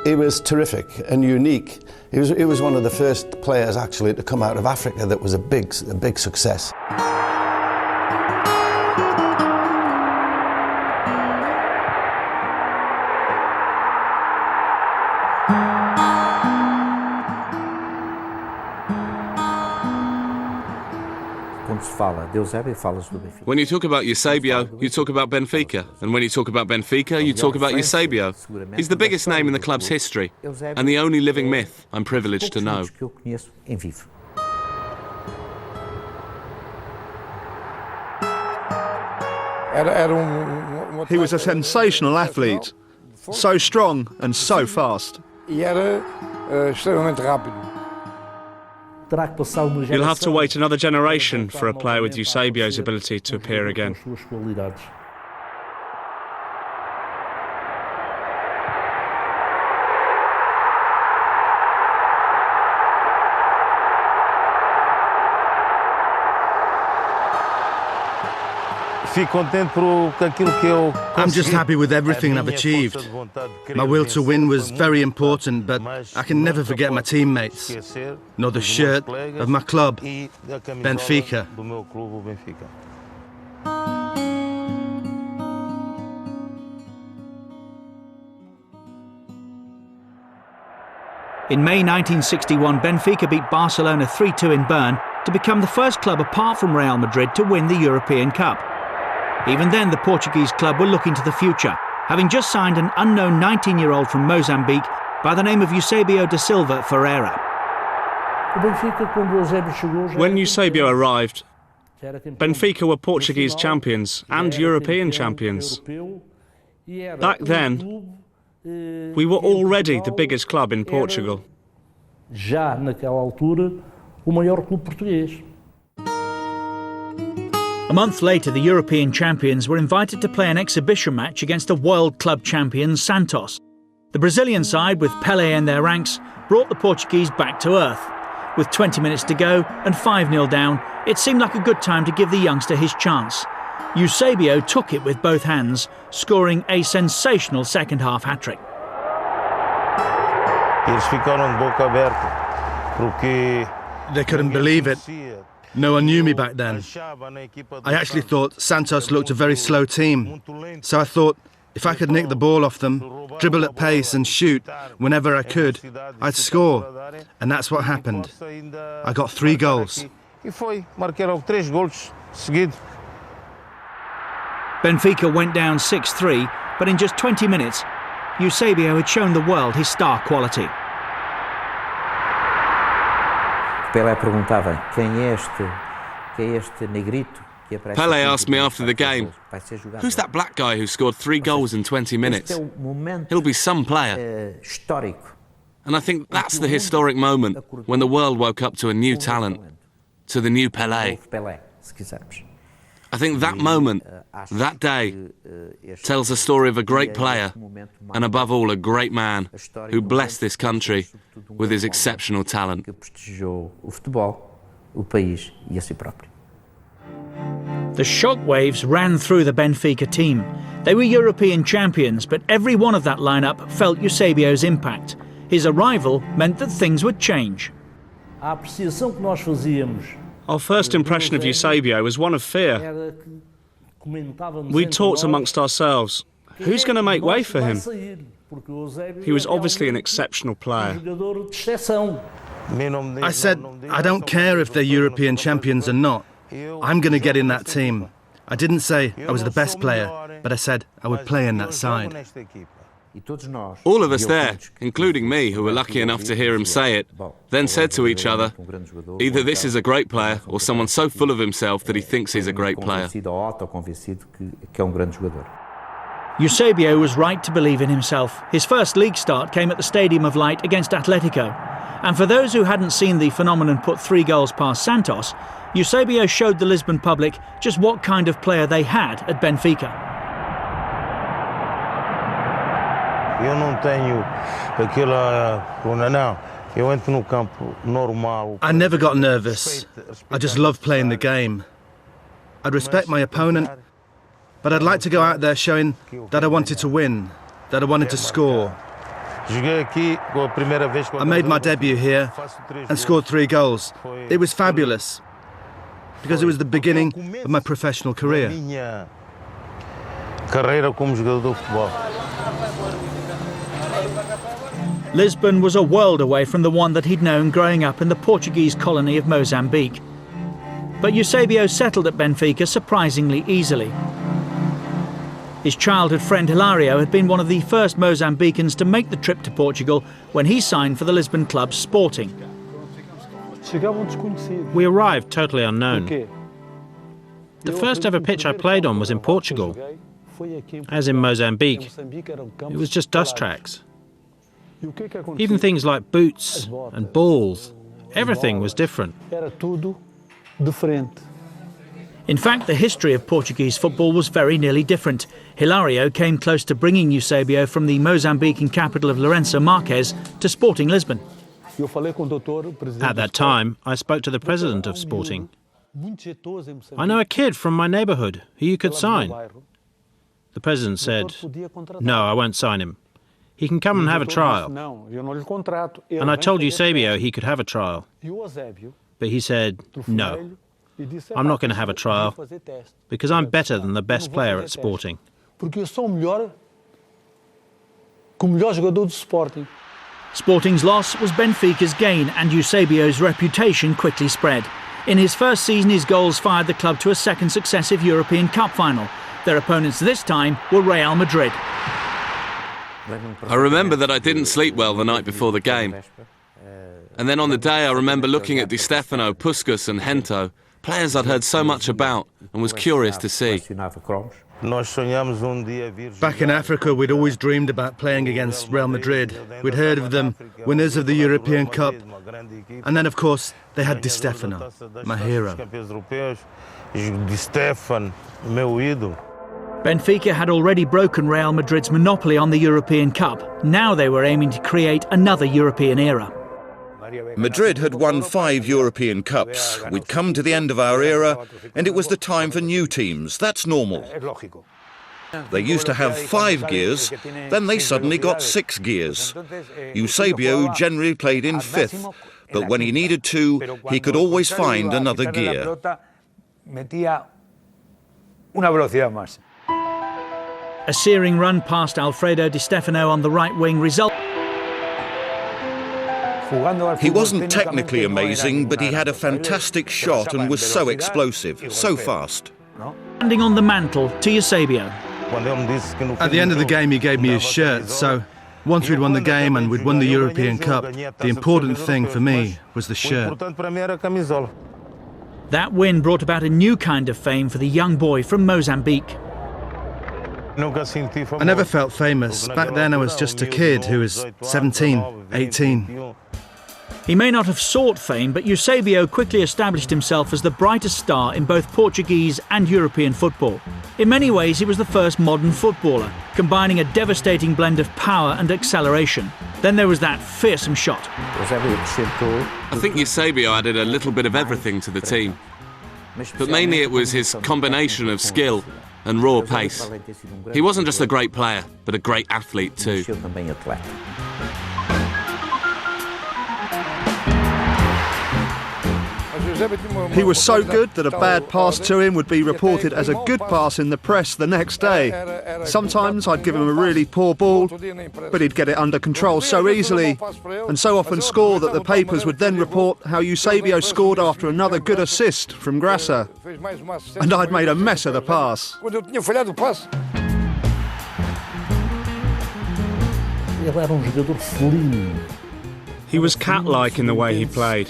He was terrific and unique. He was one of the first players actually to come out of Africa that was a big success. When you talk about Eusebio, you talk about Benfica. And when you talk about Benfica, you talk about Eusebio. He's the biggest name in the club's history, and the only living myth I'm privileged to know. He was a sensational athlete, so strong and so fast. You'll have to wait another generation for a player with Eusebio's ability to appear again. I'm just happy with everything I've achieved. My will to win was very important, but I can never forget my teammates, nor the shirt of my club, Benfica. In May 1961, Benfica beat Barcelona 3-2 in Bern to become the first club apart from Real Madrid to win the European Cup. Even then, the Portuguese club were looking to the future, having just signed an unknown 19-year-old from Mozambique by the name of Eusebio da Silva Ferreira. When Eusebio arrived, Benfica were Portuguese champions and European champions. Back then, we were already the biggest club in Portugal. A month later, the European champions were invited to play an exhibition match against the world club champions Santos. The Brazilian side, with Pelé in their ranks, brought the Portuguese back to earth. With 20 minutes to go and 5-0 down, it seemed like a good time to give the youngster his chance. Eusebio took it with both hands, scoring a sensational second-half hat-trick. They couldn't believe it. No one knew me back then. I actually thought Santos looked a very slow team, so I thought if I could nick the ball off them, dribble at pace and shoot whenever I could, I'd score. And that's what happened. I got 3 goals. Benfica went down 6-3, but in just 20 minutes, Eusebio had shown the world his star quality. Pelé asked me after the game, "Who's that black guy who scored 3 goals in 20 minutes? He'll be some player." And I think that's the historic moment when the world woke up to a new talent, to the new Pelé. I think that moment, that day, tells the story of a great player and above all a great man who blessed this country with his exceptional talent. The shockwaves ran through the Benfica team. They were European champions, but every one of that lineup felt Eusebio's impact. His arrival meant that things would change. Our first impression of Eusebio was one of fear. We talked amongst ourselves, who's going to make way for him? He was obviously an exceptional player. I said, I don't care if they're European champions or not. I'm going to get in that team. I didn't say I was the best player, but I said I would play in that side. All of us there, including me, who were lucky enough to hear him say it, then said to each other, either this is a great player or someone so full of himself that he thinks he's a great player. Eusebio was right to believe in himself. His first league start came at the Stadium of Light against Atletico. And for those who hadn't seen the phenomenon put 3 goals past Santos, Eusebio showed the Lisbon public just what kind of player they had at Benfica. I never got nervous. I just loved playing the game. I'd respect my opponent, but I'd like to go out there showing that I wanted to win, that I wanted to score. I made my debut here and scored 3 goals. It was fabulous because it was the beginning of my professional career. Lisbon was a world away from the one that he'd known growing up in the Portuguese colony of Mozambique. But Eusebio settled at Benfica surprisingly easily. His childhood friend Hilario had been one of the first Mozambicans to make the trip to Portugal when he signed for the Lisbon club Sporting. We arrived totally unknown. The first ever pitch I played on was in Portugal. As in Mozambique, it was just dust tracks. Even things like boots and balls, everything was different. In fact, the history of Portuguese football was very nearly different. Hilario came close to bringing Eusebio from the Mozambican capital of Lourenço Marques to Sporting Lisbon. At that time, I spoke to the president of Sporting. I know a kid from my neighbourhood who you could sign. The president said, no, I won't sign him. He can come and have a trial. And I told Eusebio he could have a trial. But he said, no, I'm not going to have a trial because I'm better than the best player at Sporting. Sporting's loss was Benfica's gain, and Eusebio's reputation quickly spread. In his first season, his goals fired the club to a second successive European Cup final. Their opponents this time were Real Madrid. I remember that I didn't sleep well the night before the game. And then on the day I remember looking at Di Stefano, Puskas and Hento, players I'd heard so much about and was curious to see. Back in Africa, we'd always dreamed about playing against Real Madrid. We'd heard of them, winners of the European Cup. And then, of course, they had Di Stefano, my hero. Benfica had already broken Real Madrid's monopoly on the European Cup. Now they were aiming to create another European era. Madrid had won 5 European Cups. We'd come to the end of our era, and it was the time for new teams. That's normal. They used to have 5 gears, then they suddenly got 6 gears. Eusebio generally played in 5th, but when he needed to, he could always find another gear. A searing run past Alfredo Di Stefano on the right wing result. He wasn't technically amazing, but he had a fantastic shot and was so explosive, so fast. Handing on the mantle to Eusebio. At the end of the game, he gave me his shirt, so once we'd won the game and we'd won the European Cup, the important thing for me was the shirt. That win brought about a new kind of fame for the young boy from Mozambique. I never felt famous. Back then I was just a kid who was 17, 18. He may not have sought fame, but Eusebio quickly established himself as the brightest star in both Portuguese and European football. In many ways, he was the first modern footballer, combining a devastating blend of power and acceleration. Then there was that fearsome shot. I think Eusebio added a little bit of everything to the team. But mainly it was his combination of skill and raw pace. He wasn't just a great player, but a great athlete too. He was so good that a bad pass to him would be reported as a good pass in the press the next day. Sometimes I'd give him a really poor ball, but he'd get it under control so easily and so often score that the papers would then report how Eusebio scored after another good assist from Graça. And I'd made a mess of the pass. He was cat-like in the way he played.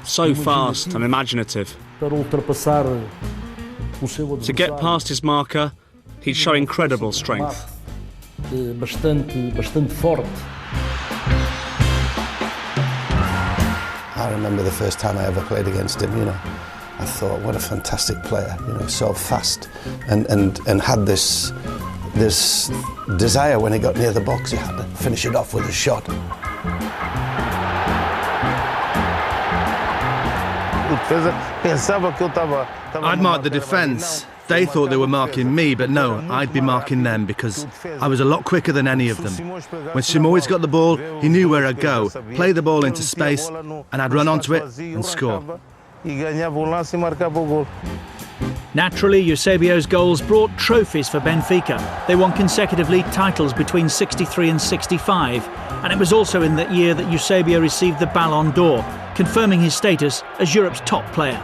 So fast and imaginative. To get past his marker, he'd show incredible strength. I remember the first time I ever played against him, I thought, what a fantastic player, so fast and had this desire when he got near the box. He had to finish it off with a shot. I admired the defence. They thought they were marking me, but no, I'd be marking them because I was a lot quicker than any of them. When Simoes got the ball, he knew where I'd go, play the ball into space, and I'd run onto it and score. Naturally, Eusebio's goals brought trophies for Benfica. They won consecutive league titles between 63 and 65, and it was also in that year that Eusebio received the Ballon d'Or, confirming his status as Europe's top player.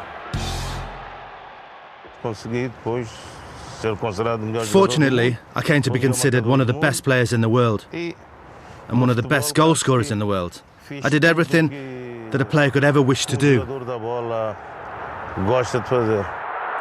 Fortunately, I came to be considered one of the best players in the world and one of the best goal scorers in the world. I did everything that a player could ever wish to do.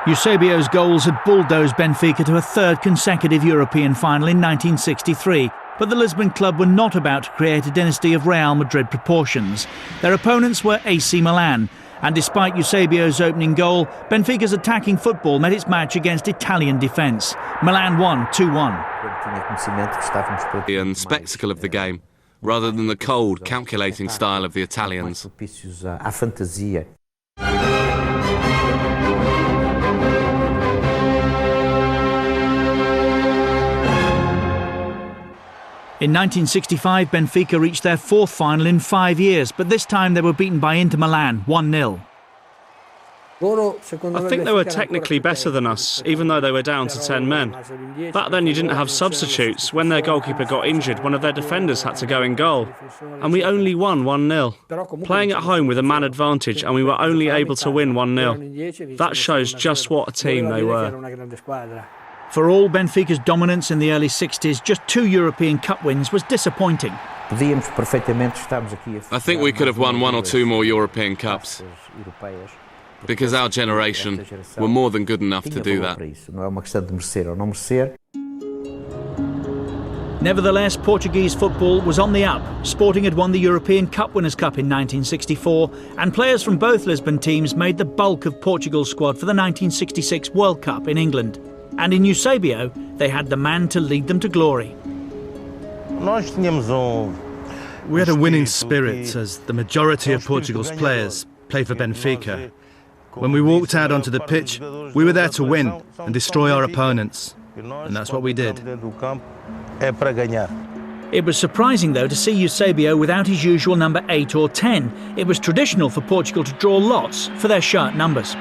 Eusebio's goals had bulldozed Benfica to a third consecutive European final in 1963, but the Lisbon club were not about to create a dynasty of Real Madrid proportions. Their opponents were AC Milan, and despite Eusebio's opening goal, Benfica's attacking football met its match against Italian defence. Milan won 2-1. The spectacle of the game, rather than the cold, calculating style of the Italians. In 1965, Benfica reached their fourth final in 5 years, but this time they were beaten by Inter Milan 1-0. I think they were technically better than us, even though they were down to 10 men. Back then you didn't have substitutes. When their goalkeeper got injured, one of their defenders had to go in goal. And we only won 1-0. Playing at home with a man advantage, and we were only able to win 1-0. That shows just what a team they were. For all Benfica's dominance in the early 60s, just 2 European Cup wins was disappointing. I think we could have won 1 or 2 more European Cups, because our generation were more than good enough to do that. Nevertheless, Portuguese football was on the up. Sporting had won the European Cup Winners' Cup in 1964, and players from both Lisbon teams made the bulk of Portugal's squad for the 1966 World Cup in England. And in Eusebio, they had the man to lead them to glory. We had a winning spirit, as the majority of Portugal's players played for Benfica. When we walked out onto the pitch, we were there to win and destroy our opponents. And that's what we did. It was surprising, though, to see Eusebio without his usual number 8 or 10. It was traditional for Portugal to draw lots for their shirt numbers.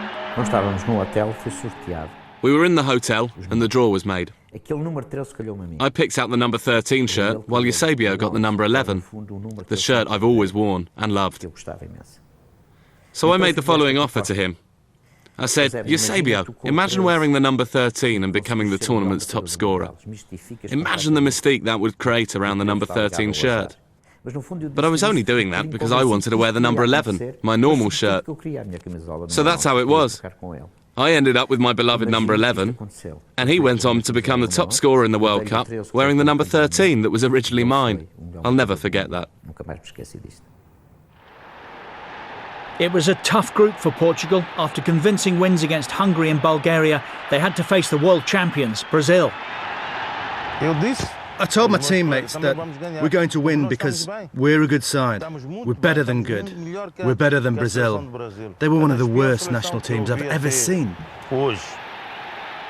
We were in the hotel and the draw was made. I picked out the number 13 shirt while Eusebio got the number 11, the shirt I've always worn and loved. So I made the following offer to him. I said, Eusebio, imagine wearing the number 13 and becoming the tournament's top scorer. Imagine the mystique that would create around the number 13 shirt. But I was only doing that because I wanted to wear the number 11, my normal shirt. So that's how it was. I ended up with my beloved number 11, and he went on to become the top scorer in the World Cup, wearing the number 13 that was originally mine. I'll never forget that. It was a tough group for Portugal. After convincing wins against Hungary and Bulgaria, they had to face the world champions, Brazil. I told my teammates that we're going to win because we're a good side. We're better than good. We're better than Brazil. They were one of the worst national teams I've ever seen.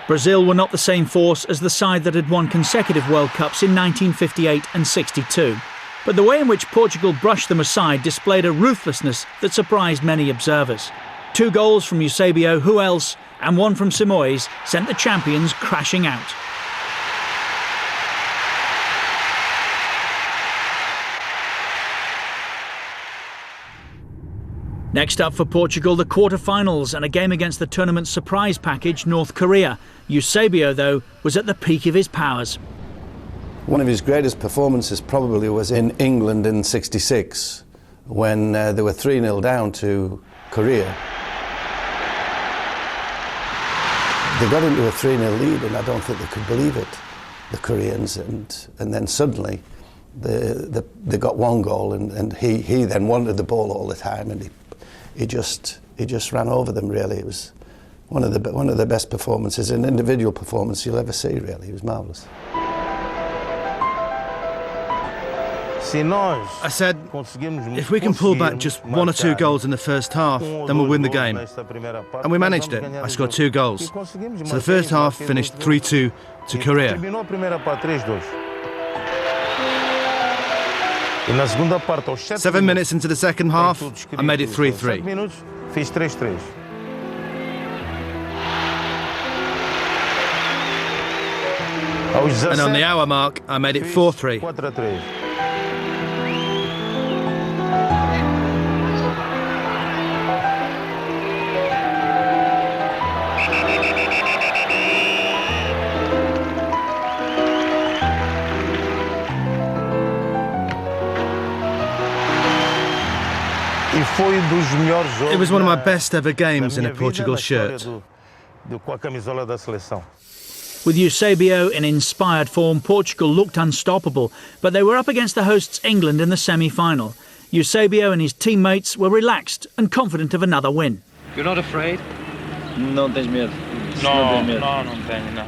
Brazil were not the same force as the side that had won consecutive World Cups in 1958 and 62. But the way in which Portugal brushed them aside displayed a ruthlessness that surprised many observers. 2 goals from Eusebio, who else, and 1 from Simoes sent the champions crashing out. Next up for Portugal, the quarter-finals and a game against the tournament's surprise package, North Korea. Eusebio, though, was at the peak of his powers. One of his greatest performances probably was in England in '66, when they were 3-0 down to Korea. They got into a 3-0 lead, and I don't think they could believe it, the Koreans, and then suddenly they got 1 goal, and he then wanted the ball all the time, and he just ran over them. Really, it was one of the best performances, an individual performance you'll ever see. Really, it was marvellous. I said, if we can pull back just 1 or 2 goals in the first half, then we'll win the game. And we managed it. I scored 2 goals. So the first half finished 3-2 to Korea. 7 minutes into the second half, I made it 3-3. And on the hour mark, I made it 4-3. It was one of my best ever games in a Portugal shirt. With Eusebio in inspired form, Portugal looked unstoppable, but they were up against the hosts England in the semi-final. Eusebio and his teammates were relaxed and confident of another win. You're not afraid? Não tens medo? Não tenho, não.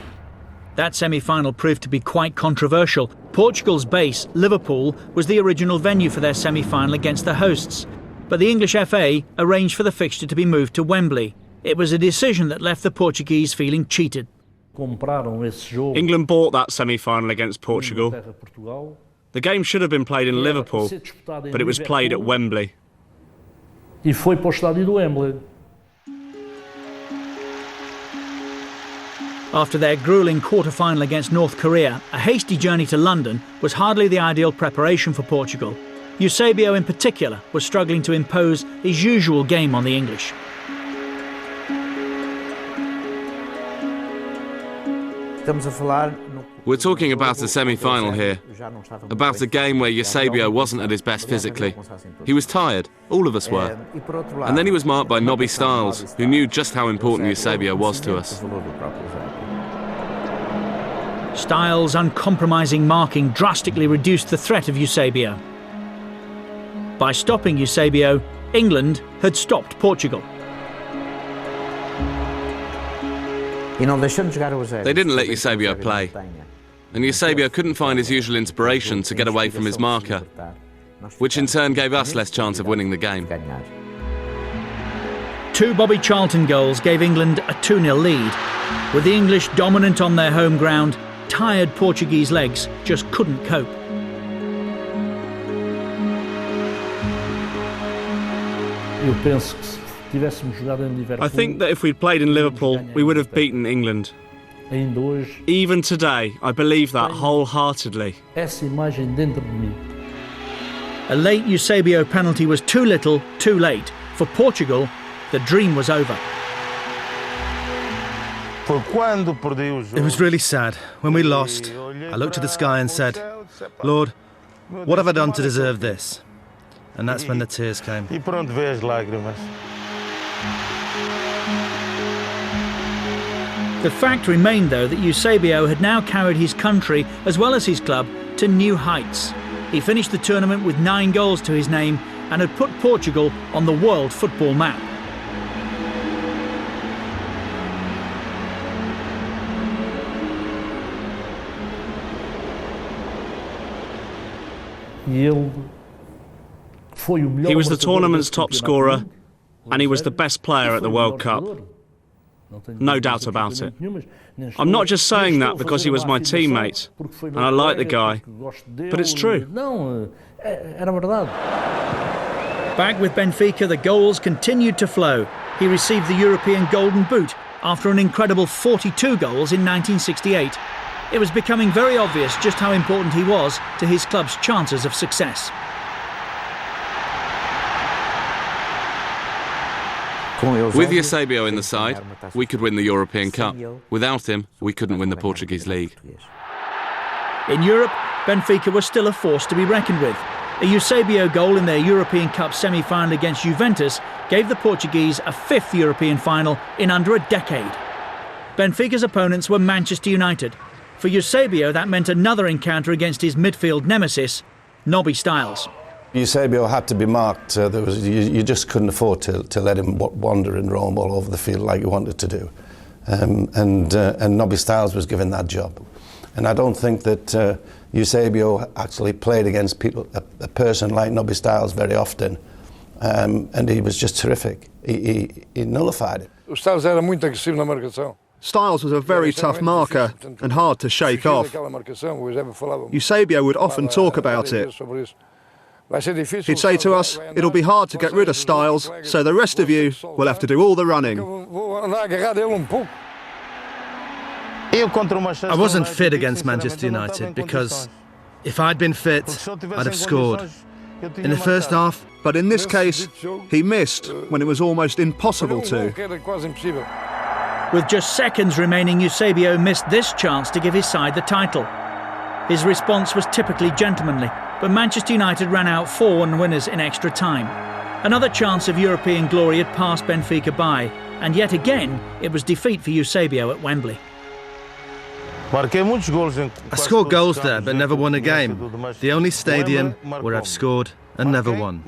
That semi-final proved to be quite controversial. Portugal's base, Liverpool, was the original venue for their semi-final against the hosts, but the English FA arranged for the fixture to be moved to Wembley. It was a decision that left the Portuguese feeling cheated. England bought that semi-final against Portugal. The game should have been played in Liverpool, but it was played at Wembley. After their gruelling quarter-final against North Korea, a hasty journey to London was hardly the ideal preparation for Portugal. Eusebio in particular was struggling to impose his usual game on the English. We're talking about a semi-final here, about a game where Eusebio wasn't at his best physically. He was tired, all of us were. And then he was marked by Nobby Stiles, who knew just how important Eusebio was to us. Stiles' uncompromising marking drastically reduced the threat of Eusebio. By stopping Eusebio, England had stopped Portugal. They didn't let Eusebio play, and Eusebio couldn't find his usual inspiration to get away from his marker, which in turn gave us less chance of winning the game. 2 Bobby Charlton goals gave England a 2-0 lead. With the English dominant on their home ground, tired Portuguese legs just couldn't cope. I think that if we'd played in Liverpool, we would have beaten England. Even today, I believe that wholeheartedly. A late Eusebio penalty was too little, too late. For Portugal, the dream was over. It was really sad. When we lost, I looked to the sky and said, Lord, what have I done to deserve this? And that's when the tears came. The fact remained, though, that Eusebio had now carried his country, as well as his club, to new heights. He finished the tournament with 9 goals to his name and had put Portugal on the world football map. He was the tournament's top scorer, and he was the best player at the World Cup. No doubt about it. I'm not just saying that because he was my teammate, and I like the guy, but it's true. Back with Benfica, the goals continued to flow. He received the European Golden Boot after an incredible 42 goals in 1968. It was becoming very obvious just how important he was to his club's chances of success. With Eusebio in the side, we could win the European Cup. Without him, we couldn't win the Portuguese league. In Europe, Benfica was still a force to be reckoned with. A Eusebio goal in their European Cup semi-final against Juventus gave the Portuguese a 5th European final in under a decade. Benfica's opponents were Manchester United. For Eusebio, that meant another encounter against his midfield nemesis, Nobby Stiles. Eusebio had to be marked. You just couldn't afford to let him wander and roam all over the field like he wanted to do. And Nobby Stiles was given that job. And I don't think that Eusebio actually played against people, a person like Nobby Stiles very often, and he was just terrific. He nullified it. Stiles era muito agressivo na marcação. Stiles was a very tough marker and hard to shake off. Eusebio would often talk about it. He'd say to us, it'll be hard to get rid of Stiles, so the rest of you will have to do all the running. I wasn't fit against Manchester United because if I'd been fit, I'd have scored. In the first half. But in this case, he missed when it was almost impossible to. With just seconds remaining, Eusebio missed this chance to give his side the title. His response was typically gentlemanly, but Manchester United ran out 4-1 winners in extra time. Another chance of European glory had passed Benfica by, and yet again it was defeat for Eusebio at Wembley. I scored goals there but never won a game. The only stadium where I've scored and never won.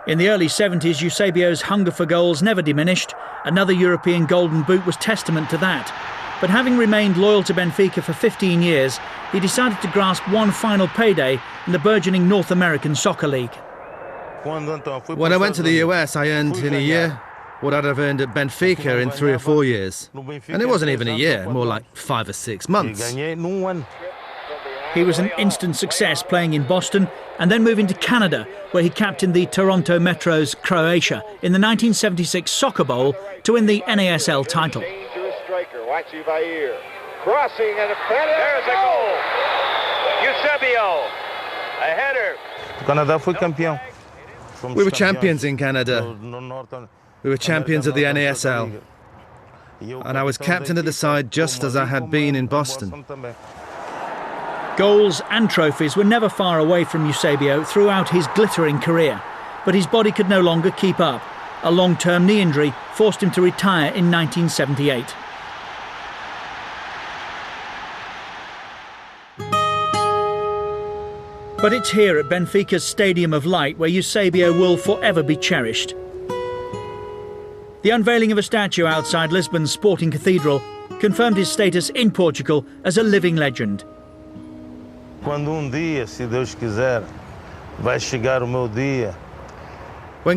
In the early 70s, Eusebio's hunger for goals never diminished. Another European Golden Boot was testament to that. But having remained loyal to Benfica for 15 years, he decided to grasp one final payday in the burgeoning North American Soccer League. When I went to the US, I earned in a year what I'd have earned at Benfica in 3 or 4 years. And it wasn't even a year, more like 5 or 6 months. He was an instant success playing in Boston and then moving to Canada, where he captained the Toronto Metro's Croatia in the 1976 Soccer Bowl to win the NASL title. Crossing and there's a goal! Eusebio, a header. We were champions in Canada. We were champions of the NASL. And I was captain of the side just as I had been in Boston. Goals and trophies were never far away from Eusebio throughout his glittering career, but his body could no longer keep up. A long-term knee injury forced him to retire in 1978. But it's here at Benfica's Stadium of Light where Eusebio will forever be cherished. The unveiling of a statue outside Lisbon's Sporting Cathedral confirmed his status in Portugal as a living legend. When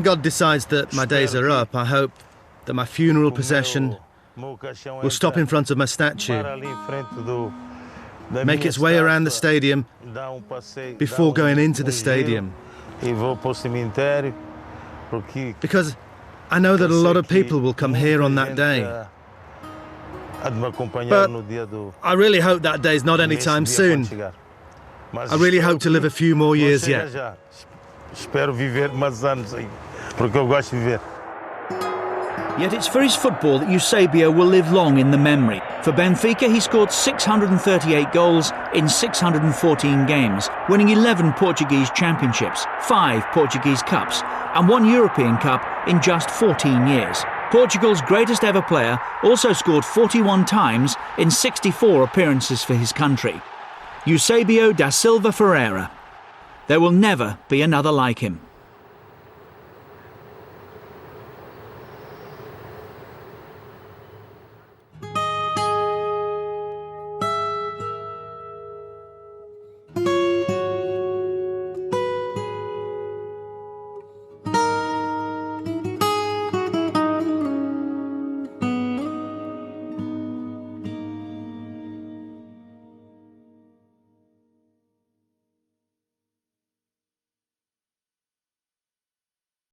God decides that my days are up, I hope that my funeral procession will stop in front of my statue, make its way around the stadium before going into the stadium. Because I know that a lot of people will come here on that day. But I really hope that day is not any time soon. I really hope to live a few more years yet. Yet it's for his football that Eusebio will live long in the memory. For Benfica, he scored 638 goals in 614 games, winning 11 Portuguese championships, 5 Portuguese cups, and 1 European Cup in just 14 years. Portugal's greatest ever player also scored 41 times in 64 appearances for his country. Eusebio da Silva Ferreira. There will never be another like him.